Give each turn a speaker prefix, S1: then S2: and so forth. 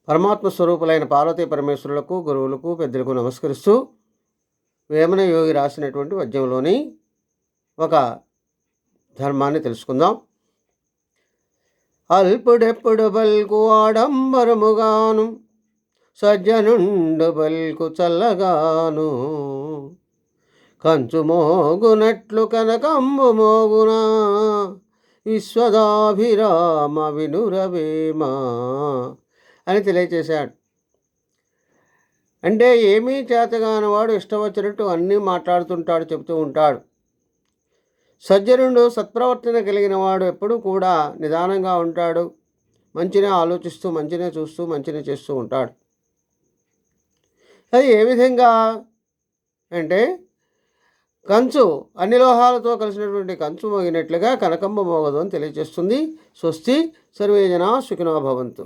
S1: పరమాత్మ స్వరూపులైన పార్వతీ పరమేశ్వరులకు, గురువులకు, పెద్దలకు నమస్కరిస్తూ వేమన యోగి రాసినటువంటి పద్యంలోని ఒక ధర్మాన్ని తెలుసుకుందాం. అల్పుడెప్పుడు బల్కు ఆడంబరముగాను, సజ్జనుండు బల్కు చల్లగాను, కంచు మోగునట్లు కనకంబు మోగునా, విశ్వదాభిరామ వినురవేమా అని తెలియచేశాడు. అంటే ఏమీ చేతగానివాడు ఇష్టం వచ్చినట్టు అన్నీ మాట్లాడుతుంటాడు, చెబుతూ ఉంటాడు. సజ్జనుడు, సత్ప్రవర్తన కలిగిన వాడు ఎప్పుడూ కూడా నిదానంగా ఉంటాడు. మంచినే ఆలోచిస్తూ, మంచినే చూస్తూ, మంచినే చేస్తూ ఉంటాడు. అది ఏ విధంగా అంటే కంచు అన్ని లోహాలతో కలిసినటువంటి కంచు మోగినట్లుగా కనకంబ మోగదు అని తెలియజేస్తుంది. స్వస్తి, సర్వే జనా సుఖినో భవంతు.